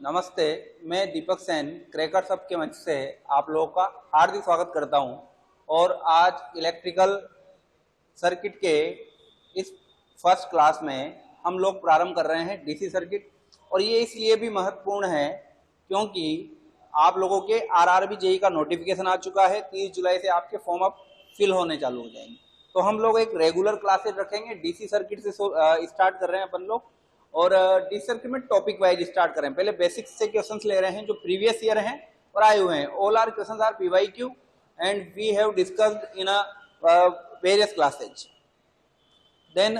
नमस्ते, मैं दीपक सेन क्रैकर सब के मंच से आप लोगों का हार्दिक स्वागत करता हूं। और आज इलेक्ट्रिकल सर्किट के इस फर्स्ट क्लास में हम लोग प्रारंभ कर रहे हैं डीसी सर्किट। और ये इसलिए भी महत्वपूर्ण है क्योंकि आप लोगों के आरआरबी जेईई का नोटिफिकेशन आ चुका है। 30 जुलाई से आपके फॉर्म अप फिल होने चालू हो जाएंगे। तो हम लोग एक रेगुलर क्लासेज रखेंगे। डीसी सर्किट से स्टार्ट कर रहे हैं अपन लोग, और डीसी सर्किट में टॉपिक वाइज स्टार्ट करें। पहले बेसिक्स से क्वेश्चंस ले रहे हैं जो प्रीवियस ईयर हैं और आए हुए हैं। All are questions are PYQ and we have discussed in various classes. Then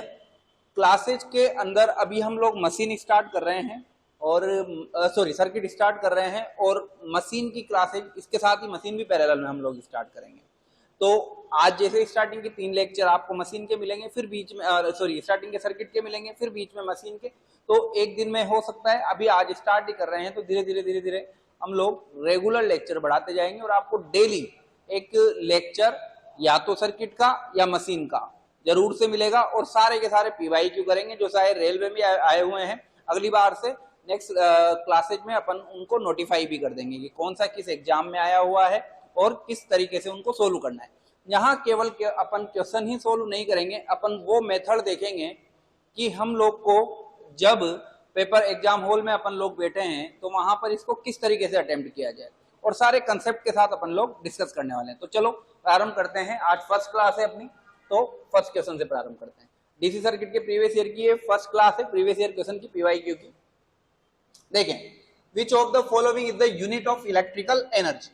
classes के अंदर अभी हम लोग मशीन स्टार्ट कर रहे हैं और सर्किट स्टार्ट कर रहे हैं, और मशीन की क्लासेज इसके साथ ही मशीन भी पैरेलल में हम लोग स्टार्ट करेंगे। तो आज जैसे स्टार्टिंग के 3 लेक्चर आपको मशीन के मिलेंगे, फिर बीच में स्टार्टिंग के सर्किट के मिलेंगे, फिर बीच में मशीन के। तो एक दिन में हो सकता है, अभी आज स्टार्ट ही कर रहे हैं तो धीरे धीरे हम लोग रेगुलर लेक्चर बढ़ाते जाएंगे और आपको डेली एक लेक्चर या तो सर्किट का या मशीन का जरूर से मिलेगा। और सारे के सारे पीवाईक्यू करेंगे जो शायद रेलवे में आए हुए हैं। अगली बार से नेक्स्ट क्लासेज में अपन उनको नोटिफाई भी कर देंगे कि कौन सा किस एग्जाम में आया हुआ है और किस तरीके से उनको सोल्व करना है। यहाँ केवल अपन क्वेश्चन ही सोल्व नहीं करेंगे, अपन वो मेथड देखेंगे कि हम लोग को जब पेपर एग्जाम हॉल में अपन लोग बैठे हैं तो वहां पर इसको किस तरीके से अटेम्प्ट किया जाए, और सारे कंसेप्ट के साथ अपन लोग डिस्कस करने वाले हैं। तो चलो प्रारंभ करते हैं। आज फर्स्ट क्लास है अपनी, तो फर्स्ट क्वेश्चन से प्रारंभ करते हैं। डीसी सर्किट के प्रीवियस ईयर की फर्स्ट क्लास है, प्रीवियस ईयर क्वेश्चन की पीवाईक्यू की। देखें, which of the following is the unit of electrical energy.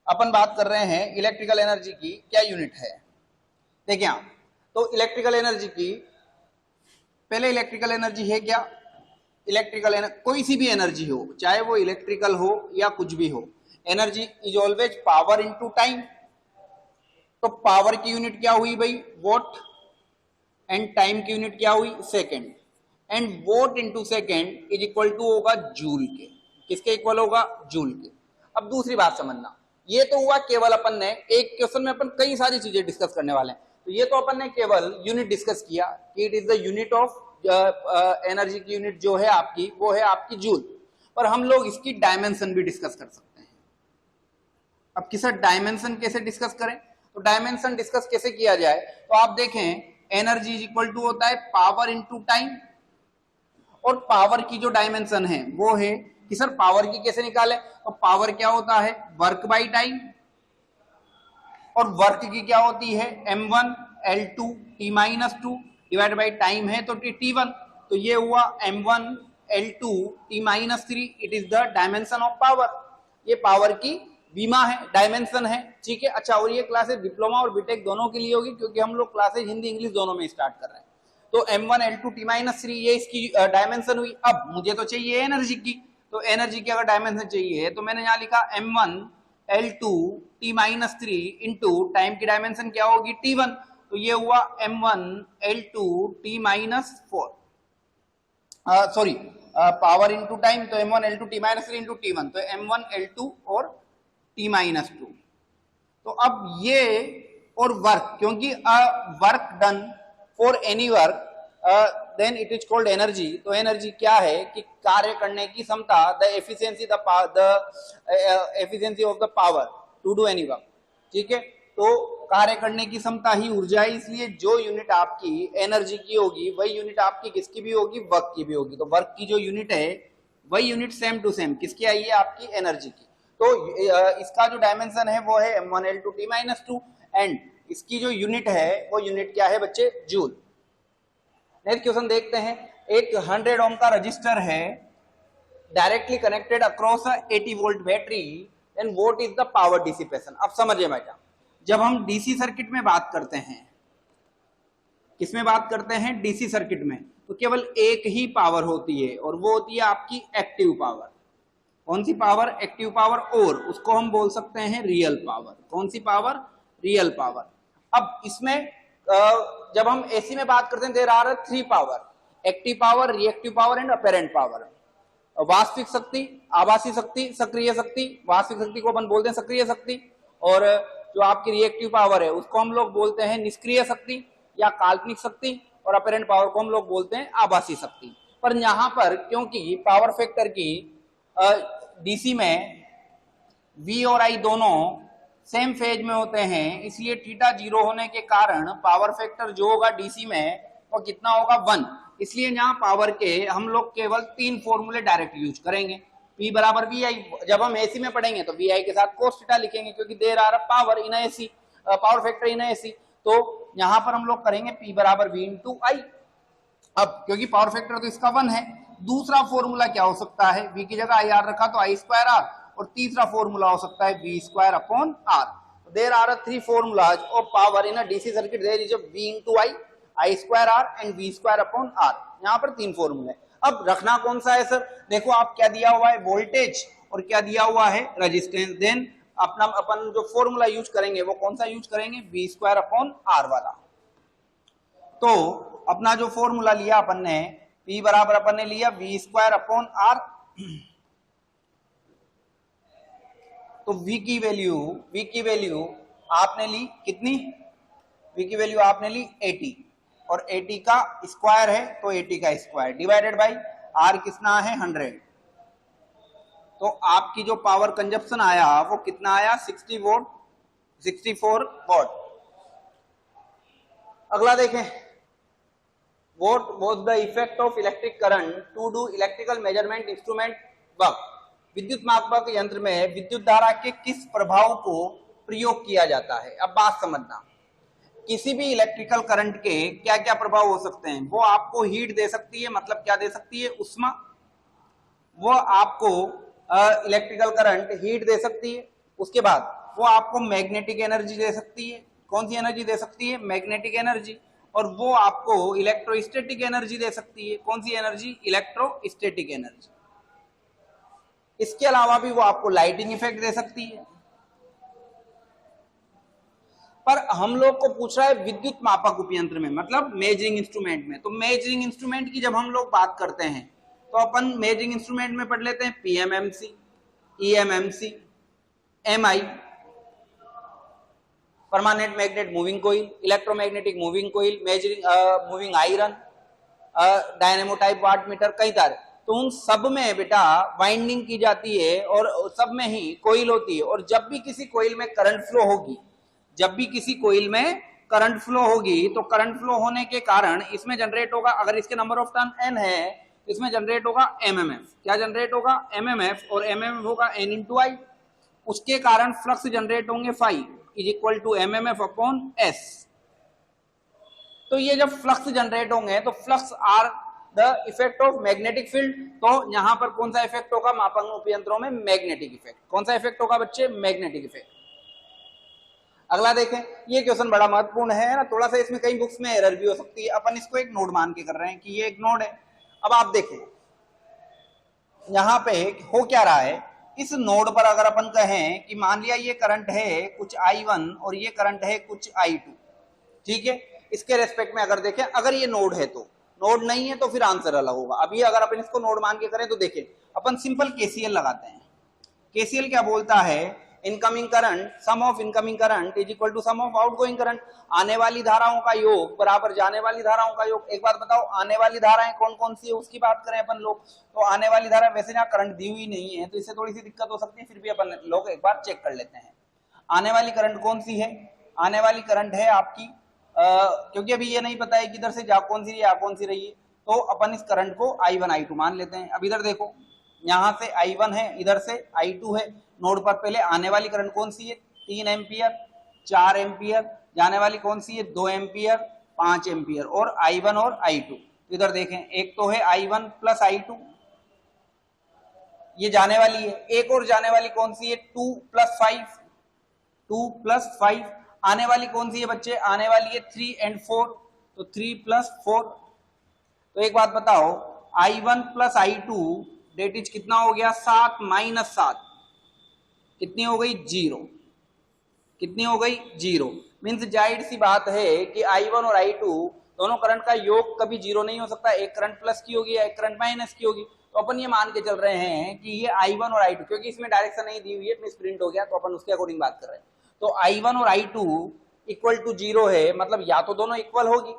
अपन बात कर रहे हैं इलेक्ट्रिकल एनर्जी की क्या यूनिट है। देखिए आप, तो इलेक्ट्रिकल एनर्जी की पहले इलेक्ट्रिकल एनर्जी है क्या? इलेक्ट्रिकल कोई सी भी एनर्जी हो, चाहे वो इलेक्ट्रिकल हो या कुछ भी हो, energy is always power into time. तो पावर की यूनिट क्या हुई भाई? वॉट। एंड टाइम की यूनिट क्या हुई? Second. And watt into second is equal to होगा जूल के। किसके इक्वल होगा? जूल के। अब दूसरी बात समझना, ये तो हुआ केवल अपन ने एक क्वेश्चन में अपन कई सारी चीजें डिस्कस करने वाले हैं। तो ये तो अपन ने केवल यूनिट डिस्कस किया कि it is the unit of energy की यूनिट जो है आपकी, वो है आपकी जूल। पर हम लोग इसकी डायमेंशन भी डिस्कस कर सकते हैं। अब किस डायमेंशन कैसे डिस्कस करें? तो डायमेंशन डिस्कस कैसे किया जाए, तो आप देखें एनर्जी इज इक्वल टू होता है पावर इंटू टाइम। और पावर की जो डायमेंशन है वो है कि सर पावर की कैसे निकाले, तो पावर क्या होता है? Work by time. और वर्क की क्या होती है? m1 l2 t-2 divide by time है तो t1। तो ये हुआ m1 l2 t-3, it is the dimension of power. ये पावर की बीमा है, डायमेंशन है, ठीक है। अच्छा, और ये क्लासेस डिप्लोमा और बीटेक दोनों के लिए होगी क्योंकि हम लोग क्लासेस हिंदी इंग्लिश दोनों में स्टार्ट कर रहे हैं। तो m1 l2 t-3 ये इसकी डायमेंशन हुई। अब मुझे तो चाहिए एनर्जी की, तो एनर्जी की अगर डायमेंशन चाहिए तो मैंने यहां लिखा m1 l2 t-3 into time की डायमेंशन क्या होगी? t1। तो ये हुआ m1 l2 t-4, sorry power into time, तो m1 l2 t-3 into t1, तो m1 l2 और t-2। तो अब ये और वर्क, क्योंकि work done for any work then it is called energy. तो एनर्जी क्या है कि कार्य करने की क्षमता, the efficiency of the power to do any work, ठीक है। तो कार्य करने की क्षमता ही ऊर्जा है, इसलिए जो यूनिट आपकी एनर्जी की होगी वही यूनिट आपकी किसकी भी होगी? वर्क की भी होगी। तो वर्क की जो यूनिट है वही यूनिट सेम टू सेम किसकी आई है? आपकी एनर्जी की। तो इसका जो डायमेंशन है वो है m1 l2 t-2, एंड इसकी जो यूनिट है वो यूनिट क्या है बच्चे? जूल। नेक्स्ट क्वेश्चन देखते हैं। एक 100 ओम का रजिस्टर है directly connected across 80 volt battery, then what is the power dissipation. अब समझिए बेटा, जब हम डीसी सर्किट में बात करते हैं, किसमें बात करते हैं? डीसी सर्किट में, तो केवल एक ही पावर होती है और वो होती है आपकी एक्टिव पावर। कौन सी पावर? Active power. और उसको हम बोल सकते हैं रियल पावर। कौन सी पावर? Real power. अब इसमें जब हम एसी में बात करते हैं there are 3 power: active power, reactive power and apparent power. वास्तविक शक्ति, आभासी शक्ति, सक्रिय शक्ति। वास्तविक शक्ति को अपन बोलते हैं सक्रिय शक्ति, और जो आपकी रिएक्टिव पावर है उसको हम लोग बोलते हैं निष्क्रिय शक्ति या काल्पनिक शक्ति, और अपेरेंट पावर को हम लोग बोलते हैं आभासी शक्ति। पर यहाँ पर क्योंकि पावर फैक्टर की डीसी में V और I दोनों सेम फेज में होते हैं, इसलिए थीटा 0 होने के कारण पावर फैक्टर जो होगा डीसी में वो कितना होगा 1। इसलिए यहाँ पावर के हम लोग केवल 3 फॉर्मूले डायरेक्ट यूज करेंगे। P बराबर VI, जब हम एसी में पढ़ेंगे तो VI के साथ cos थीटा लिखेंगे क्योंकि देर आ रहा power in AC, power factor in AC, तो यहाँ पर हम लोग करेंगे P बराबर V इंटू I। अब क्योंकि पावर फैक्टर तो इसका 1 है, दूसरा फॉर्मूला क्या हो सकता है, V की जगह IR रखा तो I स्क्वायर R, और तीसरा फॉर्मूला हो सकता है V square upon R। There are 3 formulas of power in a DC circuit. There is a V into I square R and V square upon R। यहाँ पर 3 फॉर्मूले। अब रखना कौन सा है सर, देखो आप क्या दिया हुआ है वोल्टेज और क्या दिया हुआ है रेजिस्टेंस, देन अपन जो फॉर्मूला यूज करेंगे वो कौन सा यूज करेंगे, V स्क्वायर अपॉन R वाला। तो अपना जो फॉर्मूला लिया अपन ने, P बराबर अपन ने लिया V स्क्वायर अपॉन R, तो V की वैल्यू आपने ली कितनी, V की वैल्यू आपने ली 80, और 80 का स्क्वायर है तो 80 का स्क्वायर डिवाइडेड बाई R कितना है 100, तो आपकी जो पावर कंजप्शन आया वो कितना आया 64 वॉट। अगला देखें, what was the effect of electric current to do electrical measurement instrument work। विद्युत मापक यंत्र में विद्युत धारा के किस प्रभाव को प्रयोग किया जाता है। अब बात समझना, किसी भी इलेक्ट्रिकल करंट के क्या क्या प्रभाव हो सकते हैं, वो आपको हीट दे सकती है, मतलब क्या दे सकती है, उष्मा। वो आपको इलेक्ट्रिकल करंट हीट दे सकती है, उसके बाद वो आपको मैग्नेटिक एनर्जी दे सकती है। कौन सी एनर्जी दे सकती है, मैग्नेटिक एनर्जी। और वो आपको इलेक्ट्रोस्टैटिक एनर्जी दे सकती है। कौन सी एनर्जी, इलेक्ट्रोस्टैटिक एनर्जी। इसके अलावा भी वो आपको लाइटिंग इफेक्ट दे सकती है। पर हम लोग को पूछ रहा है विद्युत मापक उपयंत्र में, मतलब मेजरिंग इंस्ट्रूमेंट में। तो मेजरिंग इंस्ट्रूमेंट की जब हम लोग बात करते हैं तो अपन मेजरिंग इंस्ट्रूमेंट में पढ़ लेते हैं PMMC, EMMC, MI, permanent magnet moving coil, electromagnetic moving coil, measuring moving iron, dynamo type watt meter, कई सारे। तो उन सब में बेटा वाइंडिंग की जाती है और सब में ही कोइल होती है। और जब भी किसी कोइल में करंट फ्लो होगी, तो करंट फ्लो होने के कारण इसमें जनरेट होगा, अगर इसके नंबर ऑफ टर्न n है, इसमें जनरेट होगा MMF। क्या जनरेट होगा, MMF, और MMF होगा N इंटू I। उसके कारण फ्लक्स जनरेट होंगे phi is equal to MMF upon S। तो ये जब फ्लक्स जनरेट होंगे तो flux are the effect of magnetic field. तो यहां पर कौन सा इफेक्ट होगा, मापन उपयंत्रों में मैग्नेटिक इफेक्ट। कौन सा इफेक्ट होगा बच्चे, मैग्नेटिक इफेक्ट। अगला देखें, ये क्वेश्चन बड़ा महत्वपूर्ण है ना, थोड़ा सा इसमें कई बुक्स में एरर भी हो सकती है। अपन इसको एक नोड मान के कर रहे हैं कि ये एक नोड है। अब आप देखें यहां पे हो क्या रहा है, इस नोड पर अगर अपन कहें कि मान लिया ये करंट है कुछ I1 और ये करंट है कुछ I2, ठीक है। इसके रेस्पेक्ट में अगर देखें, अगर ये नोड है तो, नोड नहीं है तो फिर आंसर अलग होगा। अभी अगर अपन इसको नोड मान के करें तो देखिए अपन सिंपल KCL लगाते हैं। KCL क्या बोलता है, incoming current, sum of incoming current is equal to sum of outgoing current. आने वाली धाराओं का योग बराबर जाने वाली धाराओं का योग। एक बात बताओ, आने वाली धाराएं कौन कौन सी है उसकी बात करें अपन लोग, तो आने वाली धारा, वैसे यहाँ करंट दी हुई नहीं है तो इससे थोड़ी सी दिक्कत हो सकती है, फिर भी अपन लोग एक बार चेक कर लेते हैं। आने वाली करंट कौन सी है, आने वाली करंट है आपकी क्योंकि अभी ये नहीं पता है कि इधर से जा कौन सी रही है, आ कौन सी रही है, तो अपन इस करंट को I1 I2 मान लेते हैं। अब इधर देखो, यहां से I1 है, इधर से I2 है। नोड पर पहले आने वाली करंट कौन सी है, 3 एम्पियर, 4 एम्पियर, जाने वाली कौन सी है, 2 एम्पियर, 5 एम्पियर, और I1 और I2। तो इधर देखें, एक तो है I1 प्लस I2, ये जाने वाली है, एक और जाने वाली कौन सी है, 2 प्लस 5, 2 प्लस 5। आने वाली कौन सी है बच्चे, आने वाली है 3 एंड 4, तो 3 प्लस 4। तो एक बात बताओ, I1 plus I2 date is कितना हो गया, 7 माइनस 7, कितनी हो गई, 0। कितनी हो गई, 0। मीन्स जाहिर सी बात है कि I1 और I2 दोनों करंट का योग कभी 0 नहीं हो सकता, एक करंट प्लस की होगी, एक करंट माइनस की होगी। तो अपन ये मान के चल रहे हैं कि ये I1 और I2, क्योंकि इसमें डायरेक्शन नहीं दी हुई है, मिस प्रिंट हो गया, तो अपन उसके अकॉर्डिंग बात कर रहे हैं। तो I1 और I2 इक्वल टू 0 है, मतलब या तो दोनों इक्वल होगी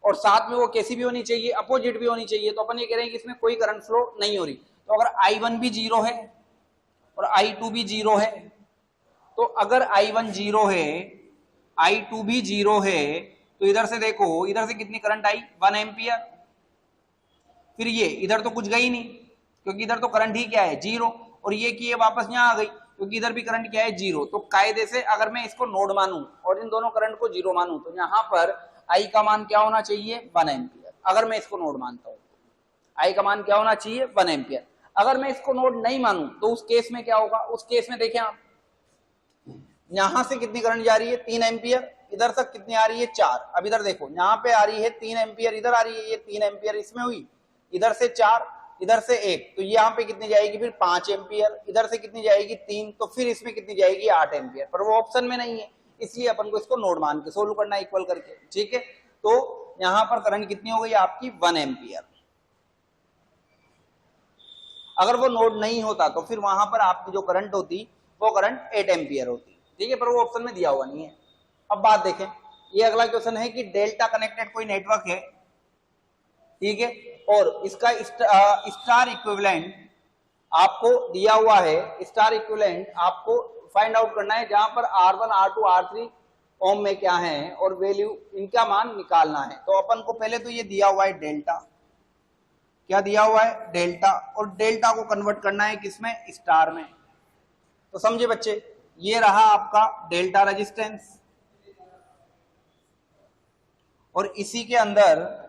और साथ में वो कैसी भी होनी चाहिए, अपोजिट भी होनी चाहिए। तो अपन ये कह रहे हैं कि इसमें कोई करंट फ्लो नहीं हो रही। तो अगर I1 भी 0 है और I2 भी 0 है, तो अगर I1 0 है, I2 भी 0 है, तो इधर से देखो, इधर से कितनी करंट आई, 1 एम्पियर। फिर ये इधर तो कुछ गई नहीं, क्योंकि इधर तो करंट ही क्या है, 0, और ये कि ये वापस यहाँ आ गई, क्योंकि इधर भी करंट क्या है, 0। तो कायदे से अगर मैं इसको नोड मानूं और इन दोनों करंट को 0 मानूं, तो यहाँ पर I का मान क्या होना चाहिए, 1 एम्पियर। अगर मैं इसको नोड मानता हूं, I का मान क्या होना चाहिए, 1 एम्पियर। अगर मैं इसको नोड नहीं मानूं, तो उस केस में क्या होगा, उस केस में देखें आप, यहां से कितनी करंट जा रही है, 3 एम्पियर, इधर तक कितनी आ रही है, 4। अब इधर देखो, यहाँ पे आ रही है 3 एम्पियर, इधर आ रही है, ये 3 एम्पियर इसमें हुई, इधर से 4, इधर से 1, तो यहाँ पे कितनी जाएगी फिर 5 एम्पियर, इधर से कितनी जाएगी 3, तो फिर इसमें कितनी जाएगी 8 एम्पियर, पर वो ऑप्शन में नहीं है, इसलिए अपन को इसको नोड मान के सोल्व करना इक्वल करके, ठीक है। तो यहाँ पर करंट कितनी हो गई आपकी, 1 एम्पियर। अगर वो नोड नहीं होता तो फिर वहां पर आपकी जो करंट होती वो करंट 8 एम्पियर होती, ठीक है, पर वो ऑप्शन में दिया हुआ नहीं है। अब बात देखें, ये अगला क्वेश्चन है कि डेल्टा कनेक्टेड कोई नेटवर्क है, ठीक है, और इसका स्टार इक्विवेलेंट आपको दिया हुआ है, स्टार इक्विवेलेंट आपको फाइंड आउट करना है, जहां पर R1 R2 R3 ओम में क्या है और वैल्यू इनका मान निकालना है। तो अपन को पहले तो ये दिया हुआ है डेल्टा, क्या दिया हुआ है, डेल्टा, और डेल्टा को कन्वर्ट करना है किसमें, स्टार में। तो समझे बच्चे, ये रहा आपका डेल्टा रेजिस्टेंस, और इसी के अंदर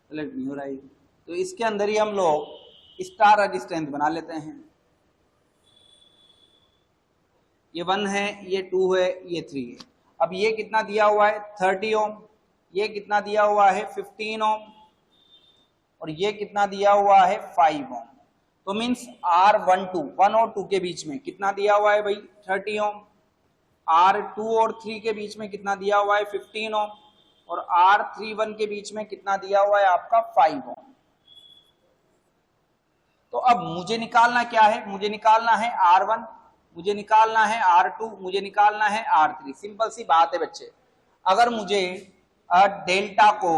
नहीं हो रहा है, तो इसके अंदर ही हम लोग स्टार रेजिस्टेंस बना लेते हैं। ये 1 है, ये 2 है, ये 3 है। अब ये कितना दिया हुआ है, 30 ओम, ये कितना दिया हुआ है, 15 ओम, और ये कितना दिया हुआ है, 5 ओम। तो मीन्स R12 1 और 2 के बीच में कितना दिया हुआ है भाई, 30 ओम। R2 और 3 के बीच में कितना दिया हुआ है, 15 ओम, और R31 के बीच में कितना दिया हुआ है आपका, 5 ओम। तो अब मुझे निकालना क्या है, मुझे निकालना है R1, मुझे निकालना है R2, मुझे निकालना है R3। सिंपल सी बात है बच्चे, अगर मुझे डेल्टा को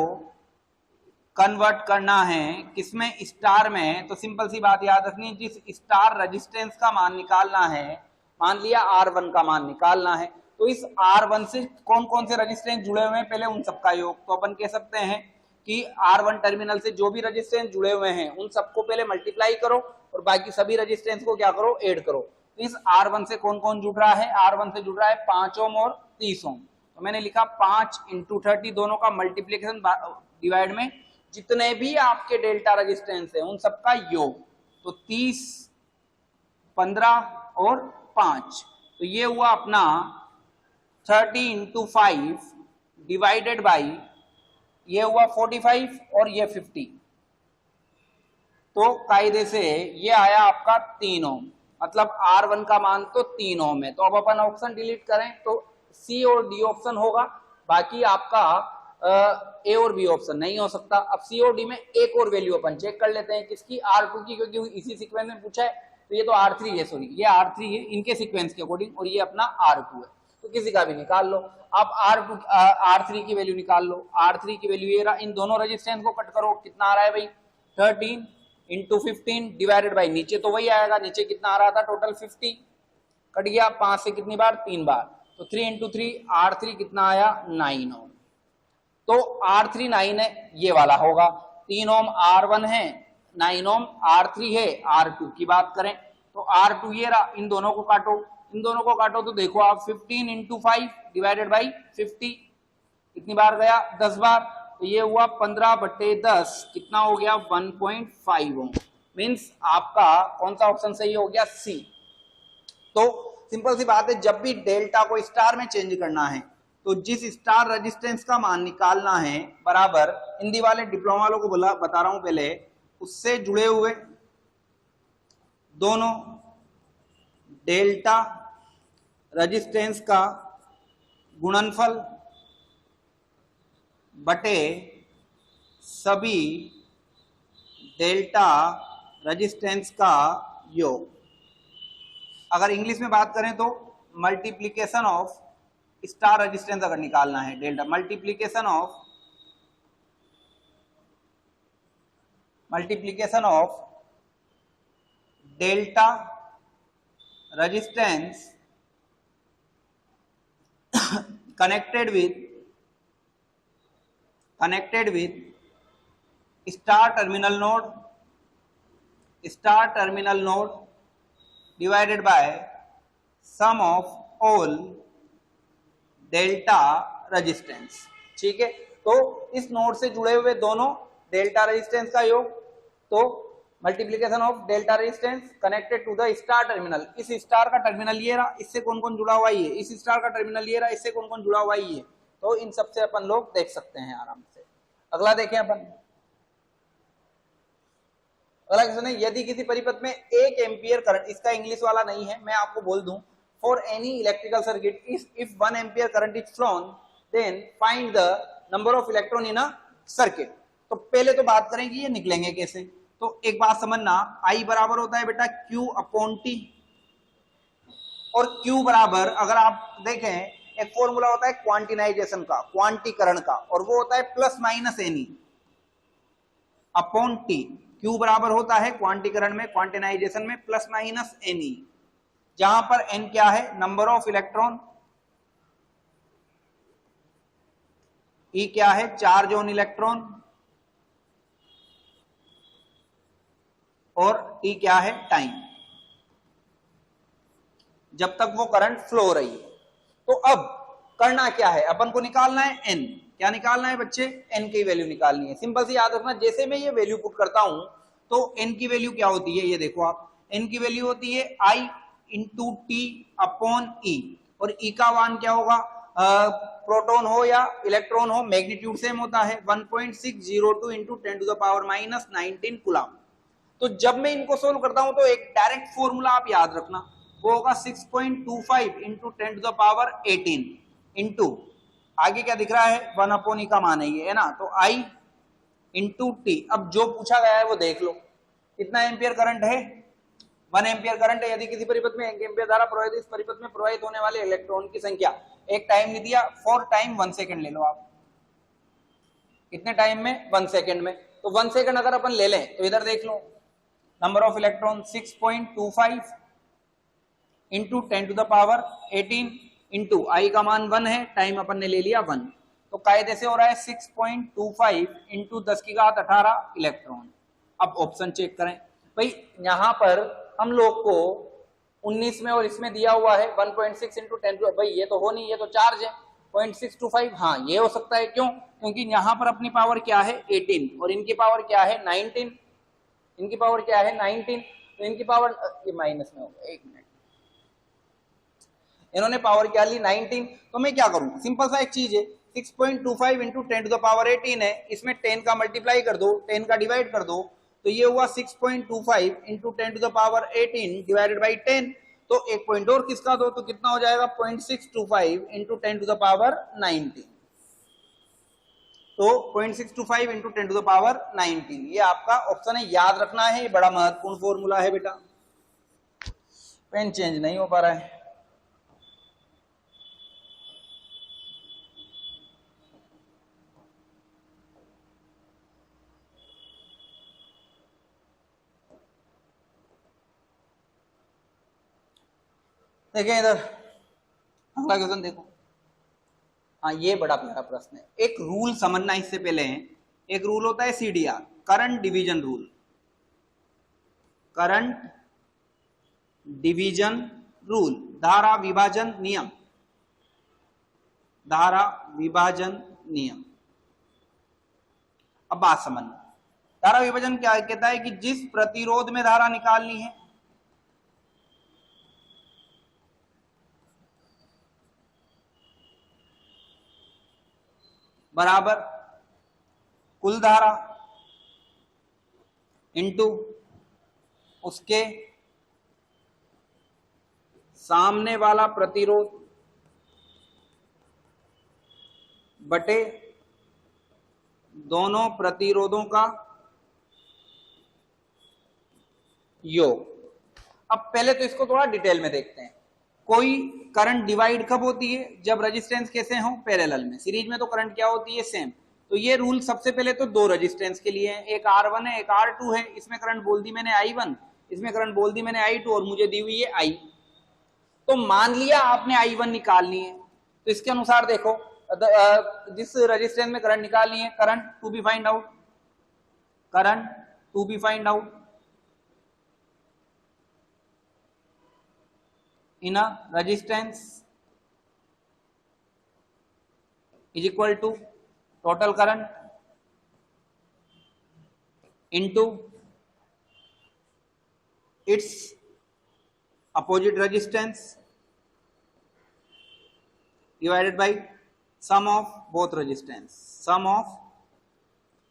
कन्वर्ट करना है किसमें, स्टार में, तो सिंपल सी बात याद रखनी है, जिस स्टार रेजिस्टेंस का मान निकालना है, मान लिया R1 का मान निकालना है, तो इस R1 से कौन कौन से रेजिस्टेंस जुड़े हुए हैं, पहले उन सबका योग। तो अपन कह सकते हैं कि R1 टर्मिनल से जो भी रेजिस्टेंस जुड़े हुए हैं उन सबको पहले मल्टीप्लाई करो और बाकी सभी रेजिस्टेंस को क्या करो, ऐड करो। तो इस R1 से कौन कौन जुड़ रहा है, R1 से जुड़ रहा है 5 ओम और 30 ओम। तो मैंने लिखा 5 × 30, दोनों का मल्टीप्लीकेशन डिवाइड में जितने भी आपके डेल्टा रेजिस्टेंस है उन सबका योग, तो 30, 15 और 5, तो ये हुआ अपना 30 × 5 डिवाइडेड बाई, ये हुआ 45 और ये 50, तो कायदे से ये आया आपका 3 ओम, मतलब R1 का मान तो 3 ओम है। तो अब अपन ऑप्शन डिलीट करें तो C और D ऑप्शन होगा, बाकी आपका ए और बी ऑप्शन नहीं हो सकता। अब सी और डी में एक और वैल्यू अपन चेक कर लेते हैं, किसकी, R2 की, क्योंकि इसी सीक्वेंस में पूछा है, तो ये तो R3 है, सॉरी ये R3 है इनके सीक्वेंस के अकॉर्डिंग, और ये अपना R2 है, तो किसी का भी निकाल लो। आप R3 की वैल्यू निकाल लो, R3 की वैल्यू ये रहा, इन दोनों रेजिस्टेंस को कट करो, कितना आ रहा है भाई, 13 × 15 डिवाइडेड बाई, नीचे तो वही आएगा, नीचे कितना आ रहा था टोटल 50, कट गया 5 से कितनी बार, 3 बार, तो 3 × 3 R3 कितना आया, 9 ओम। तो R3 9 है, ये वाला होगा, 3 ओम R1 है, 9 ओम R3 है। R2 की बात करें तो R2 ये रहा, इन दोनों को काटो, इन दोनों को काटो तो देखो आप 15 × 5 डिवाइडेड बाई 50 कितनी बार गया, 10 बार, तो ये हुआ 15/10, कितना हो गया, 1.5 ओम। मीन्स आपका कौन सा ऑप्शन सही हो गया, सी। तो सिंपल सी बात है, जब भी डेल्टा को स्टार में चेंज करना है तो जिस स्टार रेजिस्टेंस का मान निकालना है बराबर, हिंदी वाले डिप्लोमा वालों को बता रहा हूं पहले, उससे जुड़े हुए दोनों डेल्टा रेजिस्टेंस का गुणनफल बटे सभी डेल्टा रेजिस्टेंस का योग। अगर इंग्लिश में बात करें तो मल्टीप्लीकेशन ऑफ स्टार रेजिस्टेंस अगर निकालना है delta, multiplication of delta resistance connected with star terminal node divided by sum of all delta resistance. ठीक है, तो इस नोड से जुड़े हुए दोनों डेल्टा रेजिस्टेंस का योग, तो multiplication of delta resistance connected to the star terminal, इस स्टार का टर्मिनल ये रहा, इससे कौन कौन जुड़ा हुआ ये, इस स्टार का टर्मिनल ये रहा, इससे कौन कौन जुड़ा हुआ ये, तो इन सबसे अपन लोग देख सकते हैं आराम से। अगला देखें अपन, अगला क्वेश्चन है, यदि किसी परिपथ में 1 एम्पियर करंट, इसका इंग्लिश वाला नहीं है, मैं आपको बोल दूं, for any electrical circuit if 1 ampere current is flown then find the number of electron in a circuit. तो पहले तो बात करें कि ये निकलेंगे कैसे, तो एक बात समझना, I बराबर होता है बेटा Q अपॉन T, और Q बराबर अगर आप देखें एक फॉर्मूला होता है क्वांटिनाइजेशन का, क्वांटीकरण का, और वो होता है plus minus any upon T. Q बराबर होता है क्वांटीकरण में, क्वांटिनाइजेशन में प्लस माइनस एनी, जहां पर N क्या है, नंबर ऑफ इलेक्ट्रॉन, E क्या है, चार्ज ऑन इलेक्ट्रॉन, और T क्या है, टाइम, जब तक वो करंट फ्लो हो रही है। तो अब करना क्या है, अपन को निकालना है N, क्या निकालना है बच्चे, N की वैल्यू निकालनी है। सिंपल सी याद रखना, जैसे मैं ये वैल्यू पुट करता हूं तो N की वैल्यू क्या होती है, ये देखो आप, N की वैल्यू होती है I into T upon E, और E का मान क्या होगा, प्रोटॉन हो या इलेक्ट्रॉन हो, मैग्नीट्यूड सेम होता है, 1.602 into 10 to the power minus 19 coulomb. तो जब मैं इनको सोल्व करता हूं तो एक डायरेक्ट फॉर्मूला आप याद रखना, वो होगा 6.25 into 10 to the power 18 into, आगे क्या दिख रहा है, 1 अपॉन ई का मान है ये, है ना, तो आई इंटू टी। अब जो पूछा गया है वो देख लो, कितना एम्पियर करंट है, 1 एम्पियर करंट है। यदि किसी परिपथ में 1 एम्पियर धारा प्रवाहित, इस परिपथ में प्रवाहित होने वाले इलेक्ट्रॉन की संख्या, एक टाइम नहीं दिया, फॉर टाइम 1 सेकेंड ले लो आप, कितने टाइम में, 1 सेकेंड में, तो 1 सेकेंड अगर अपन ले लें तो इधर देख लो, number of electron 6.25 into 10 to the power 18 into I का मान 1 है, टाइम अपन ने ले लिया 1, तो कायदे से हो रहा है 6.25 इंटू 10 की घात 18 इलेक्ट्रॉन। अब ऑप्शन चेक करें भाई, यहां पर हम लोग को 19 में और इसमें दिया हुआ है 1.6 इंटू 10, भाई ये तो हो नहीं, ये तो चार्ज है 0.625, हाँ ये हो सकता है, क्यों, क्योंकि यहां पर अपनी पावर क्या है 18 और इनकी पावर क्या है 19, इनकी पावर क्या है 19, तो इनकी पावर, ये माइनस में होगा, एक मिनट, इन्होंने पावर क्या ली 19, तो मैं क्या करूं, सिंपल सा एक चीज है, 6.25 इंटू 10 टू द पावर 18 है, इसमें 10 का मल्टीप्लाई कर दो, 10 का डिवाइड कर दो, तो ये हुआ 6.25 into 10 to the power 18 divided by 10, तो एक पॉइंट और किसका दो, तो कितना हो जाएगा 0.625 इंटू 10 टू द पावर 19, तो 0.625 इंटू 10 टू द पावर 19, ये आपका ऑप्शन है, याद रखना है, ये बड़ा महत्वपूर्ण फॉर्मूला है बेटा। पेन चेंज नहीं हो पा रहा है, देखें इधर अगला क्वेश्चन देखो, हाँ ये बड़ा प्यारा प्रश्न है, एक रूल समझना इससे पहले है, एक रूल होता है CDR, current division rule, current division rule, धारा विभाजन नियम, धारा विभाजन नियम। अब बात समझना, धारा विभाजन क्या कहता है कि जिस प्रतिरोध में धारा निकालनी है, बराबर कुल धारा इंटू उसके सामने वाला प्रतिरोध बटे दोनों प्रतिरोधों का योग। अब पहले तो इसको थोड़ा डिटेल में देखते हैं। कोई करंट डिवाइड कब होती है? जब रेजिस्टेंस कैसे हो? पैरेलल में। सीरीज में तो करंट क्या होती है? सेम। तो ये रूल सबसे पहले तो दो रेजिस्टेंस के लिए है, एक R1 है एक R2 है। इसमें करंट बोल दी मैंने I1, इसमें करंट बोल दी मैंने I2 और मुझे दी हुई है I। तो मान लिया आपने I1 निकालनी है, तो इसके अनुसार देखो जिस रेजिस्टेंस में करंट निकालनी है, current to be find out, current to be find out in a resistance is equal to total current into its opposite resistance divided by sum of both resistance, sum of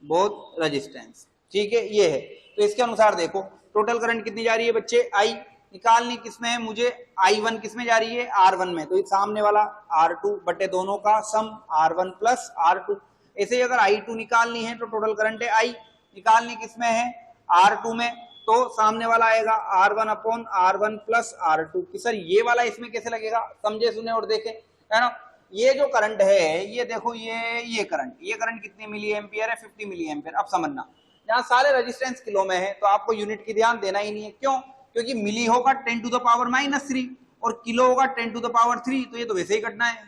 both resistance। ठीक है, ये है। तो इसके अनुसार देखो total current कितनी जा रही है बच्चे? I। निकालनी किसमें है मुझे? I1 किसमें जा रही है? R1 में। तो ये सामने वाला R2 बटे दोनों का सम R1 प्लस R2। ऐसे ही अगर I2 निकालनी है तो टोटल करंट है I, निकालनी किसमें है? R2 में। तो सामने वाला आएगा R1 upon R1 plus R2। कि सर ये वाला इसमें कैसे लगेगा? समझे सुने और देखे, है ना। ये जो करंट है, ये देखो ये करंट कितनी मिली एम्पियर है? 50 मिली एम्पियर। अब समझना, जहां सारे रेजिस्टेंस किलो में है तो आपको यूनिट की ध्यान देना ही नहीं है। क्यों? क्योंकि मिली होगा 10 टू द पावर -3 और किलो होगा 10 टू द पावर 3, तो ये तो वैसे ही कटना है।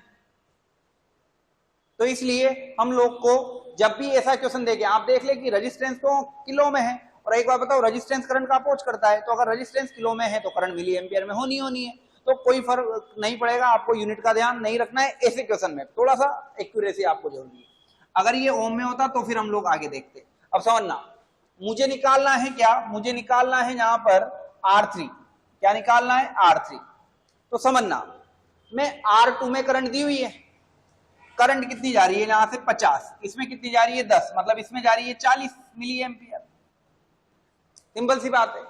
तो इसलिए हम लोग को जब भी ऐसा क्वेश्चन देखे, आप देख ले कि रेजिस्टेंस तो किलो में है, और एक बार बताओ रेजिस्टेंस करंट का अप्रोच करता है, तो अगर रेजिस्टेंस किलो में है तो करंट मिली एम्पियर में होनी है। तो कोई फर्क नहीं पड़ेगा, आपको यूनिट का ध्यान नहीं रखना है। ऐसे क्वेश्चन में थोड़ा सा एक्यूरेसी आपको जरूरी है। अगर ये ओम में होता तो फिर हम लोग आगे देखते। अब समझना, मुझे निकालना है क्या? मुझे निकालना है यहाँ पर R3। क्या निकालना है? R3। तो समझना, मैं R2 में करंट दी हुई है, करंट कितनी जा रही है यहां से? 50। इसमें कितनी जा रही है? 10। मतलब इसमें जा रही है 40 मिली एम्पियर। सिंपल सी बात है।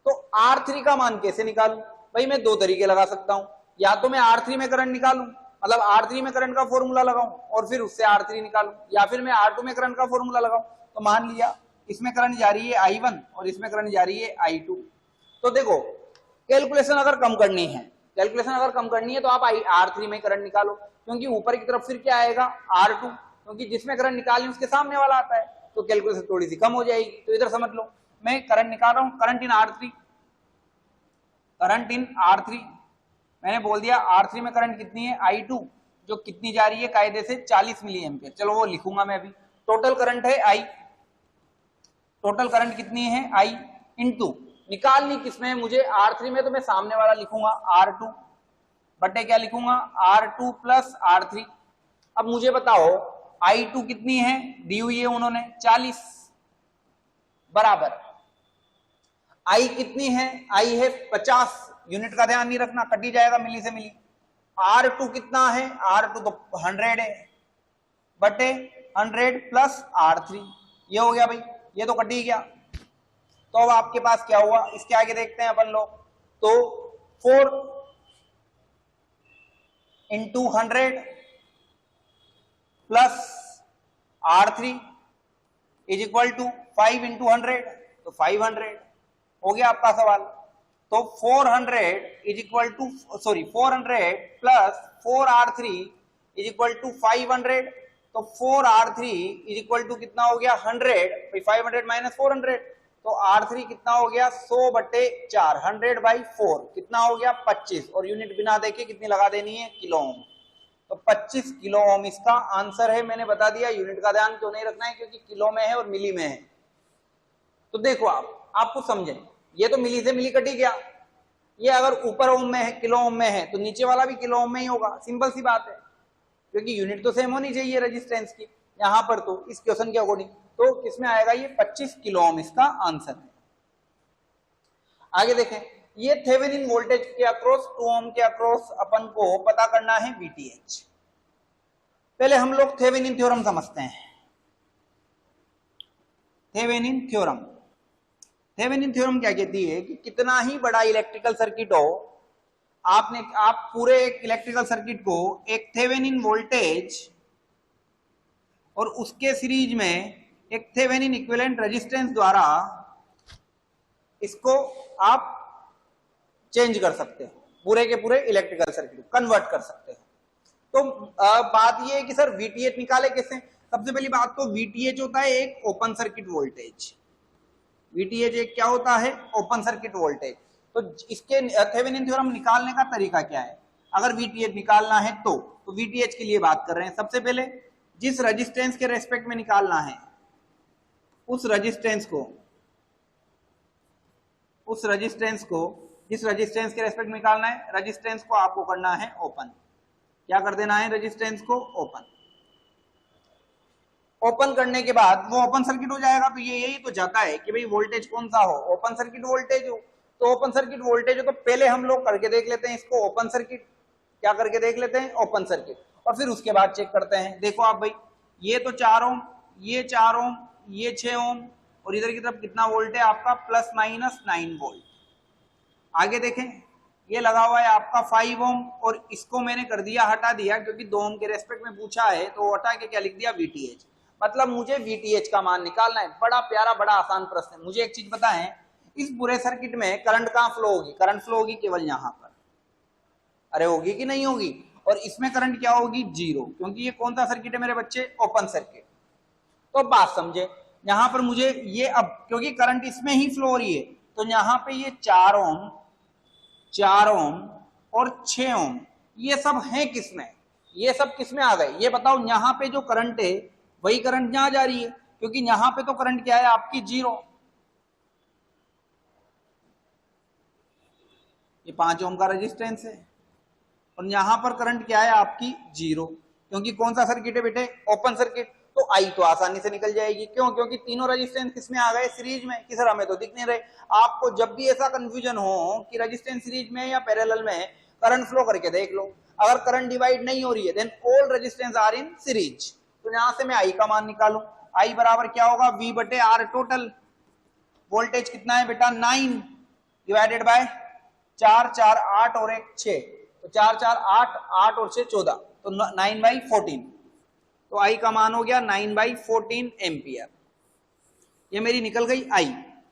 तो R3 का मान कैसे निकालूं? भाई मैं दो तरीके लगा सकता हूं, या तो मैं R3 में करंट निकालूं, मतलब R3 में करंट का फॉर्मूला लगाऊं और फिर उससे R3 निकालूं, या फिर मैं R2 में करंट का फॉर्मूला लगाऊं। तो मान लिया इसमें करंट जा रही है I1 और इसमें करंट जा रही है I2। तो देखो कैलकुलेशन अगर कम करनी है तो आप R3 में करंट निकालो, क्योंकि ऊपर की तरफ फिर क्या आएगा? R2, क्योंकि जिसमें करंट निकालनी उसके सामने वाला आता है, तो कैलकुलेशन थोड़ी सी कम हो जाएगी। तो इधर समझ लो, मैं करंट निकाल रहा हूं, करंट इन R3। मैंने बोल दिया R3 में करंट कितनी है? I2, जो कितनी जा रही है कायदे से 40 मिली एम्पियर। चलो वो लिखूंगा मैं अभी। टोटल करंट है I, टोटल करंट कितनी है? I इंटू निकालनी किसमें मुझे? R3 में। तो मैं सामने वाला लिखूंगा R2 बटे क्या लिखूंगा? R2 plus R3। अब मुझे बताओ I2 कितनी है? दी हुई है उन्होंने 40, बराबर I कितनी है? I है 50। यूनिट का ध्यान नहीं रखना, कटी जाएगा मिली से मिली। R2 कितना है? R2 तो 100 है, बटे 100 प्लस R3। ये हो गया भाई, ये तो कट ही गया। तो अब आपके पास क्या हुआ? इसके आगे देखते हैं अपन लोग। तो 4 into 100 plus R3 is equal to 5 into 100, तो 500 हो गया आपका सवाल। तो 400 is equal to 400 plus 4R3 is equal to 500। तो 4R3 इज इक्वल टू कितना हो गया? 100। 500 माइनस 400, तो R3 कितना हो गया? 100 बटे 4, 100 बाई 4 कितना हो गया? 25। और यूनिट बिना देखे कितनी लगा देनी है? Kilo ohm. तो 25 किलो ओम इसका आंसर है। मैंने बता दिया यूनिट का ध्यान क्यों नहीं रखना है, क्योंकि किलो में है और मिली में है। तो देखो आपको समझे, ये तो मिली से मिली कटी गया। ये अगर ऊपर ओम में है, किलो ओम में है, तो नीचे वाला भी किलो ओम में ही होगा। सिंपल सी बात है, क्योंकि यूनिट तो सेम होनी चाहिए रेजिस्टेंस की। यहां पर तो इस क्वेश्चन के अकॉर्डिंग तो किसमें आएगा? ये 25 किलो ओम इसका आंसर है। आगे देखें, ये थेवेनिन वोल्टेज के अक्रॉस 2 ओम के अक्रॉस अपन को पता करना है VTH। पहले हम लोग थेवेनिन थ्योरम समझते हैं। थेवेनिन थ्योरम क्या कहती है कि कितना ही बड़ा इलेक्ट्रिकल सर्किट हो, आप पूरे एक इलेक्ट्रिकल सर्किट को एक थेवेनिन वोल्टेज और उसके सीरीज में एक थेवेनिन इक्विवेलेंट रेजिस्टेंस द्वारा इसको आप चेंज कर सकते हैं, पूरे के पूरे इलेक्ट्रिकल सर्किट कन्वर्ट कर सकते हैं। तो बात ये है कि सर VTH निकाले कैसे? सबसे पहली बात तो VTH होता है एक ओपन सर्किट वोल्टेज। VTH एक क्या होता है? Open circuit voltage. तो इसके थेवेनिन थ्योरम निकालने का तरीका क्या है? अगर VTH निकालना है तो VTH के लिए बात कर रहे हैं। सबसे पहले जिस रेजिस्टेंस के रेस्पेक्ट में निकालना है, उस रेजिस्टेंस को जिस रेजिस्टेंस के रेस्पेक्ट में निकालना है, रेजिस्टेंस को आपको करना है ओपन। क्या कर देना है? रेजिस्टेंस को ओपन। ओपन करने के बाद वो ओपन सर्किट हो जाएगा। तो ये यही तो जाता है कि भाई वोल्टेज कौन सा हो? ओपन सर्किट वोल्टेज हो। तो ओपन सर्किट वोल्टेज हो तो पहले हम लोग करके देख लेते हैं इसको ओपन सर्किट। क्या करके देख लेते हैं? Open circuit. और फिर उसके बाद चेक करते हैं। देखो आप भाई, ये तो 4 ओम, ये 4 ओम, ये 6 ओम, और इधर की तरफ कितना वोल्ट है आपका? Plus minus 9 volt. आगे देखें, ये लगा हुआ है आपका 5 ओम, और इसको मैंने कर दिया, हटा दिया, क्योंकि 2 ओम के रेस्पेक्ट में पूछा है तो हटा के क्या लिख दिया? VTH। मतलब मुझे VTH का मान निकालना है। बड़ा प्यारा, बड़ा आसान प्रश्न है। मुझे एक चीज बताएं, इस पूरे सर्किट में करंट कहां फ्लो होगी? करंट फ्लो होगी केवल यहां पर। अरे होगी कि नहीं होगी? और इसमें करंट क्या होगी? 0, क्योंकि ये कौन सा सर्किट है मेरे बच्चे? Open circuit. तो बात समझे, यहां पर मुझे ये, अब क्योंकि करंट इसमें ही फ्लो हो रही है, तो यहां पे ये 4 ओम, 4 ओम और 6 ओम, ये सब है किसमें? ये सब किसमें आ गए? ये बताओ। यहां पे जो करंट है वही करंट यहां जा रही है, क्योंकि यहां पे तो करंट क्या है आपकी? 0। ये 5 ओम का रेजिस्टेंस है, और यहां पर करंट क्या है आपकी? 0, क्योंकि कौन सा सर्किट है बेटे? Open circuit. तो आई तो आसानी से निकल जाएगी। क्यों? क्योंकि तीनों रेजिस्टेंस किसमें आ गए? सीरीज में। कि सर हमें तो दिख नहीं रहे। आपको जब भी ऐसा कंफ्यूजन हो कि रेजिस्टेंस सीरीज में या पैरेलल में, करंट फ्लो करके देख लो। अगर करंट डिवाइड नहीं हो रही है, then all resistance are in series. तो यहां से मैं आई का मान निकालूं। आई बराबर क्या होगा? V बटे R टोटल। वोल्टेज कितना है बेटा? 9 डिवाइडेड बाय 4, 4 8 और 1 6, तो 4 4 8, 8 और 6 14, तो 9/14। तो आई का मान हो गया 9/14 एम्पियर। ये मेरी निकल गई आई।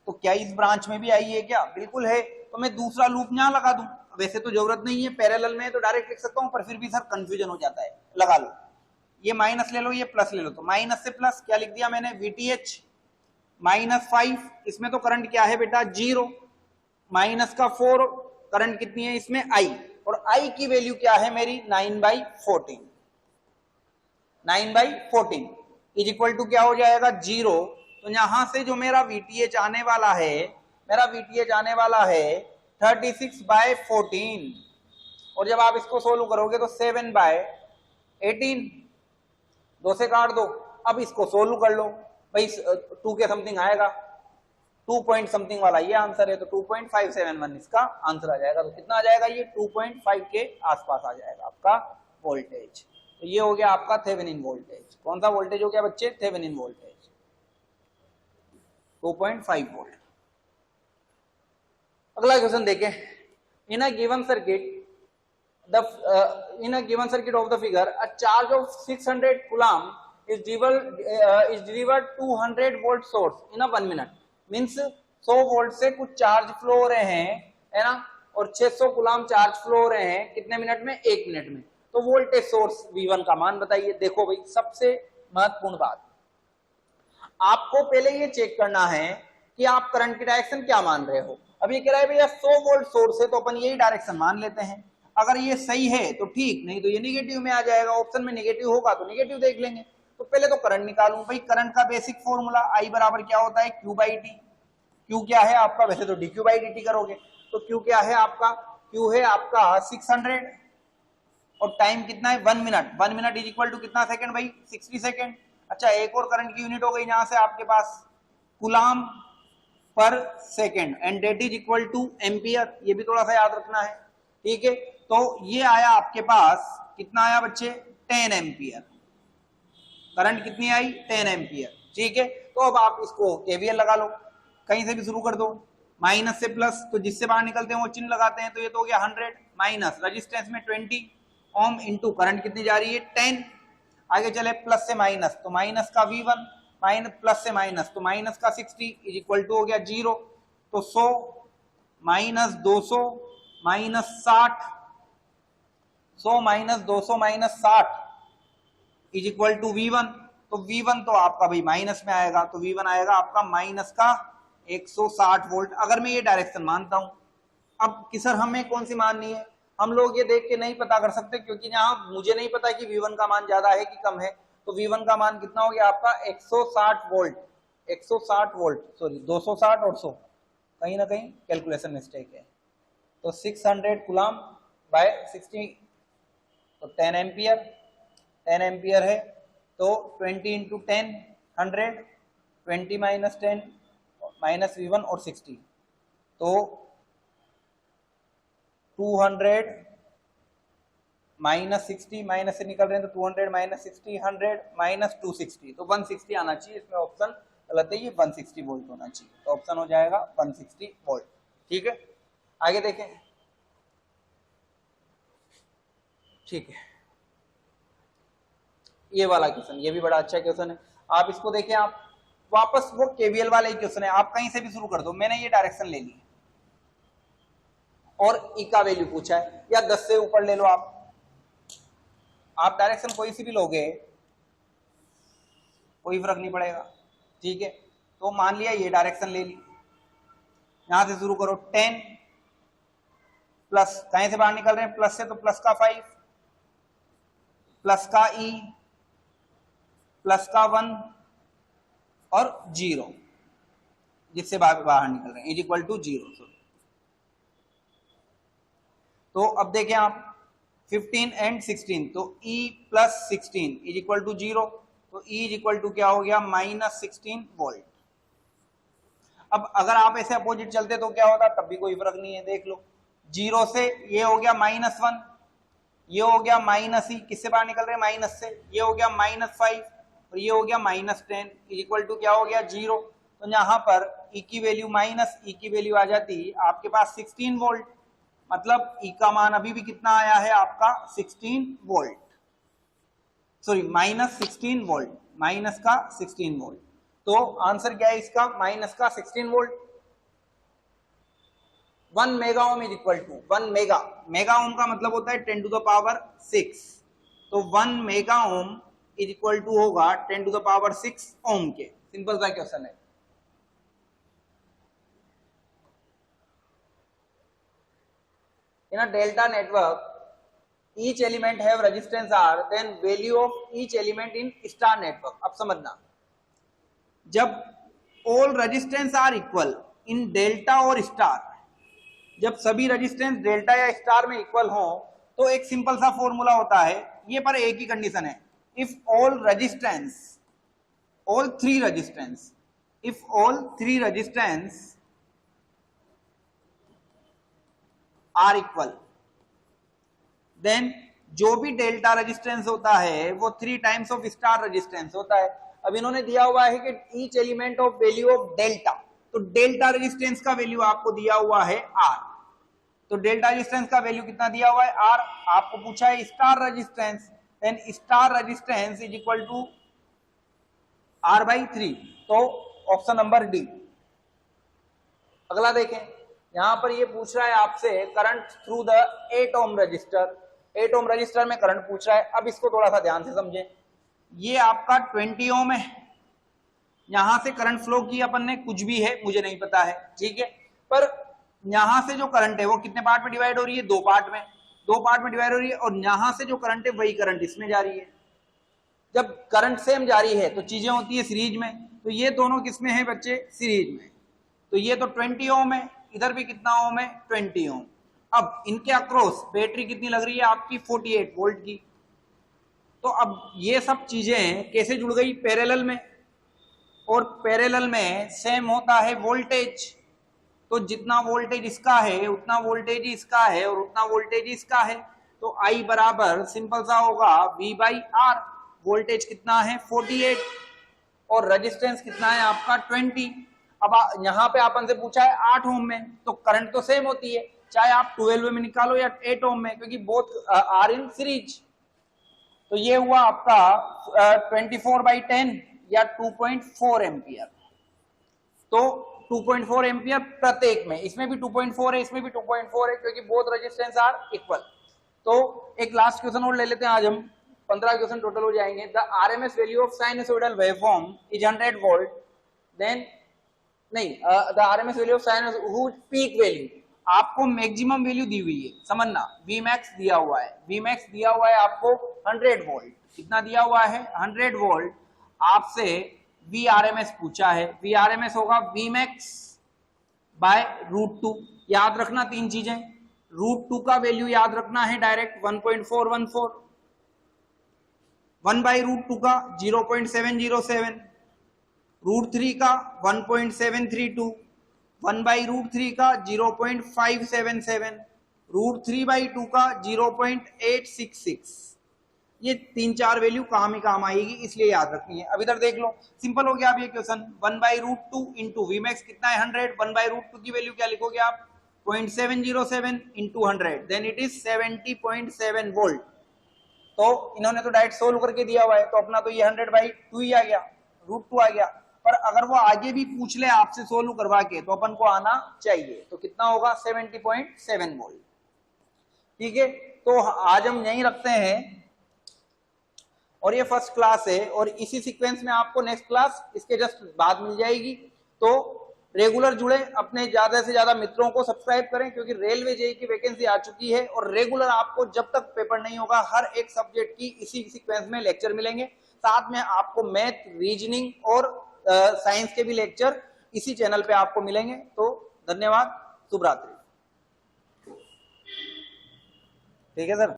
तो क्या इस ब्रांच में भी आई है क्या? बिल्कुल है। तो मैं दूसरा लूप यहां लगा दूं। वैसे तो जरूरत नहीं है, पैरेलल में तो डायरेक्ट लिख सकता हूं, पर फिर भी सर कंफ्यूजन हो जाता है। लगा लो, ये माइनस ले लो, ये प्लस ले लो। तो माइनस से प्लस क्या लिख दिया मैंने? VTH -5। इसमें तो करंट क्या है बेटा? 0। माइनस का 4, करंट कितनी है इसमें? आई। और आई की वैल्यू क्या है मेरी? 9/14। 9/14 इज इक्वल टू क्या हो जाएगा? 0। तो यहां से जो मेरा VTH आने वाला है, मेरा VTH आने वाला है 36/14। और जब आप इसको सोल्व करोगे तो 7/18, 2 से काट दो। अब इसको सोल्व कर लो भाई, 2 के समथिंग आएगा, 2 पॉइंट समथिंग वाला ये आंसर है, तो 2.571 इसका आंसर आ जाएगा। तो कितना आ जाएगा? ये 2.5 के आसपास आ जाएगा आपका वोल्टेज। तो ये हो गया आपका थेवेनिन वोल्टेज। कौन सा वोल्टेज हो गया बच्चे? Thevenin voltage 2.5 volt. अगला क्वेश्चन देखें। In a given circuit in a given circuit of the figure, a charge of 600 coulomb is delivered to 100 volt source in a 1 minute. Means 100 volt से कुछ charge flow हो रहे हैं, है ना, और 600 कुलाम चार्ज फ्लो हो रहे हैं कितने मिनट में? 1 मिनट में। तो वोल्टेज सोर्स V1 का मान बताइए। देखो भाई, सबसे महत्वपूर्ण बात, आपको पहले ये चेक करना है कि आप करंट की डायरेक्शन क्या मान रहे हो। अब ये कह रहा है भैया 100 वोल्ट सोर्स है, तो अपन यही डायरेक्शन मान लेते हैं। अगर ये सही है तो ठीक, नहीं तो ये निगेटिव में आ जाएगा। ऑप्शन में निगेटिव होगा तो निगेटिव देख लेंगे। तो पहले तो करंट निकालूं। भाई करंट का बेसिक फॉर्मूला I बराबर क्या होता है? Q/T। Q क्या है आपका? वैसे तो dQ/dt करोगे। तो Q क्या है आपका? Q है आपका 600, और टाइम कितना है? 1 minute. 1 minute is equal to कितना सेकंड भाई? 60 सेकंड। अच्छा, एक और करंट की यूनिट हो गई यहां से आपके पास, कूलाम पर second, and that is equal to ampere. ये भी थोड़ा सा याद रखना है, ठीक है। तो ये आया आपके पास, कितना आया बच्चे? 10 एम्पियर। करंट कितनी आई? 10 एम्पियर, ठीक है। तो अब आप इसको KVL लगा लो, कहीं से भी शुरू कर दो, माइनस से प्लस, तो जिससे बाहर निकलते हैं वो चिन्ह लगाते हैं। तो ये तो हो गया 100 माइनस रेजिस्टेंस में 20 ओम इंटू करंट कितनी जा रही है? 10। आगे चले प्लस से माइनस, तो माइनस का V1 माइनस प्लस से माइनस, तो माइनस का 60 इज इक्वल टू हो गया 0। तो 100 minus 200 -60, 100 - 200 - 60 is equal to V1। तो V1 तो आपका भाई माइनस में आएगा, तो V1 आएगा आपका माइनस का 160 वोल्ट, अगर मैं ये डायरेक्शन मानता हूं। अब कि सर हमें कौन सी माननी है, हम लोग ये देख के नहीं पता कर सकते, क्योंकि यहाँ मुझे नहीं पता कि V1 का मान ज्यादा है कि कम है। तो V1 का मान कितना हो गया आपका 160 वोल्ट, 160 वोल्ट, सॉरी 260 और 100, कहीं ना कहीं कैलकुलेशन मिस्टेक है। तो 600 कूलम बाय 60, तो 10 एम्पियर, 10 एम्पियर है, तो 20 × 10 100, 20 - 10 माइनस V1 और 60, तो 200 - 60, माइनस से निकल रहे हैं, तो 200 - 60 100 - 260, तो 160 आना चाहिए। इसमें ऑप्शन गलत है, ये 160 वोल्ट होना चाहिए, तो ऑप्शन हो जाएगा 160 वोल्ट। ठीक है, आगे देखें। ठीक है, ये वाला क्वेश्चन, ये भी बड़ा अच्छा क्वेश्चन है। आप इसको देखें, आप वापस वो केवीएल वाला ही क्वेश्चन है, आप कहीं से भी शुरू कर दो। मैंने ये डायरेक्शन ले ली और ई का वैल्यू पूछा है, या 10 से ऊपर ले लो। आप डायरेक्शन कोई सी भी लोगे कोई फर्क नहीं पड़ेगा। ठीक है, तो मान लिया ये डायरेक्शन ले ली, यहां से शुरू करो 10 प्लस, कहीं से बाहर निकल रहे हैं प्लस से, तो प्लस का 5, प्लस का ई, प्लस का 1 और 0, जिससे बाहर निकल रहे हैं, इज इक्वल टू 0। तो अब देखें आप 15 एंड 16, तो E + 16 इज इक्वल टू 0, तो E इज इक्वल टू क्या हो गया -16 वोल्ट। अब अगर आप ऐसे अपोजिट चलते तो क्या होता, तब भी कोई फर्क नहीं है, देख लो। 0 से ये हो गया -1, ये हो गया -E, किससे बाहर निकल रहे हैं माइनस से, ये हो गया -5 और ये हो गया -10 इज इक्वल टू क्या हो गया 0। तो यहाँ पर E की वैल्यू -E की वैल्यू आ जाती आपके पास 16 वोल्ट, मतलब E का मान अभी भी कितना आया है आपका 16 वोल्ट, सॉरी -16 वोल्ट, माइनस का 16 वोल्ट। तो आंसर क्या है इसका, माइनस का 16 volt. 1 mega ohm is equal to 1 mega ohm का मतलब होता है 10⁶, तो 1 mega ohm is equal to होगा 10⁶ ओम के। सिंपल सा क्वेश्चन है। In a delta network, each element have resistance R, then value of each element in star network। अब समझना, जब all resistance are equal in delta और स्टार, जब सभी रेजिस्टेंस डेल्टा या स्टार में इक्वल हो, तो एक सिंपल सा फॉर्मूला होता है ये, पर एक ही कंडीशन है, if all resistance, all three resistance, if all three resistance are equal, then जो भी डेल्टा रेजिस्टेंस होता है वो 3 टाइम्स ऑफ स्टार रेजिस्टेंस होता है। अब इन्होंने दिया हुआ है कि each element of value of delta, तो डेल्टा रेजिस्टेंस का वैल्यू आपको दिया हुआ है आर, तो डेल्टा रेजिस्टेंस का वैल्यू कितना दिया हुआ है आर। आपको पूछा है star resistance, then star resistance is equal to R/3, तो ऑप्शन नंबर डी। अगला देखें, यहां पर ये पूछ रहा है आपसे current through the 8 ohm resistor, 8 ohm resistor में करंट पूछ रहा है। अब इसको थोड़ा सा ध्यान से समझें, ये आपका 20 ओम है, यहां से करंट फ्लो की अपन ने, कुछ भी है मुझे नहीं पता है, ठीक है, पर यहां से जो करंट है वो कितने पार्ट में डिवाइड हो रही है, 2 पार्ट में, 2 पार्ट में डिवाइड हो रही है, और यहां से जो करंट है वही करंट इसमें जा रही है। जब करंट सेम जा रही है तो चीजें होती है सीरीज में, तो ये दोनों किसमें है बच्चे, सीरीज में। तो ये तो 20 ओम है, इधर भी कितना ओम है 20 ओम। अब इनके अक्रॉस बैटरी कितनी लग रही है आपकी 48 वोल्ट की। तो अब ये सब चीजें कैसे जुड़ गई, पैरेलल में, और पैरेलल में सेम होता है वोल्टेज, तो जितना वोल्टेज इसका है उतना वोल्टेज इसका है और उतना वोल्टेज इसका है, तो I बराबर सिंपल सा होगा V/R। वोल्टेज कितना है 48 और रेजिस्टेंस कितना है आपका 20। अब यहां पे आपन से पूछा है 8 ओम में, तो करंट तो सेम होती है, चाहे आप 12 में निकालो या 8 ओम में, क्योंकि बोथ आर इन सीरीज। तो ये हुआ आपका 24/10 या 2.4 एम्पियर। तो 2.4 एम्पियर प्रत्येक में, इसमें भी 2.4 है, इसमें भी 2.4 है, क्योंकि बोथ रेजिस्टेंस आर इक्वल। तो एक लास्ट क्वेश्चन और ले लेते हैं आज हम, 15 क्वेश्चन टोटल हो जाएंगे। The RMS value of sinusoidal waveform is 100 volt, then नहीं, the RMS value of sinusoid peak value, आपको मैक्सिमम वैल्यू दी हुई है, समझना, Vmax दिया हुआ है, Vmax दिया हुआ है आपको 100 वोल्ट, कितना दिया हुआ है 100 वोल्ट। आपसे Vrms पूछा है, Vrms होगा Vmax बाय √2, याद रखना तीन चीजें, √2 का वैल्यू याद रखना है डायरेक्ट 1.414, 1 बाई √2 का 0.707, √3 का 1.732, 1 बाई √3 का 0.577, √3 बाई 2 का 0.866। ये तीन चार वैल्यू काम ही काम आएगी, इसलिए याद रखनी है। अब इधर देख लो, सिंपल हो गया अब ये क्वेश्चन, 1 बाई √2 इंटू Vmax कितना है 100, 1 बाई √2 की वैल्यू क्या लिखोगे आप 0.707 into 100, then it is 70.7 volt. तो इन्होंने तो डायरेक्ट सोल्व करके दिया हुआ है, तो अपना तो ये 100 बाई 2 ही आ गया, √2 आ गया। पर अगर वो आगे भी पूछ ले आपसे सोल्व करवा के, तो अपन को आना चाहिए, तो कितना होगा 70.7 वोल्ट। ठीक है, तो आज हम यहीं रखते हैं, और ये फर्स्ट क्लास है, और इसी सीक्वेंस में आपको नेक्स्ट क्लास इसके जस्ट बाद मिल जाएगी। तो रेगुलर जुड़े, अपने ज्यादा से ज्यादा मित्रों को सब्सक्राइब करें, क्योंकि रेलवे जेईई की वैकेंसी आ चुकी है, और रेगुलर आपको जब तक पेपर नहीं होगा हर एक सब्जेक्ट की इसी सीक्वेंस में लेक्चर मिलेंगे, साथ में आपको मैथ, रीजनिंग और साइंस के भी लेक्चर इसी चैनल पे आपको मिलेंगे। तो धन्यवाद, शुभ रात्रि। ठीक है सर।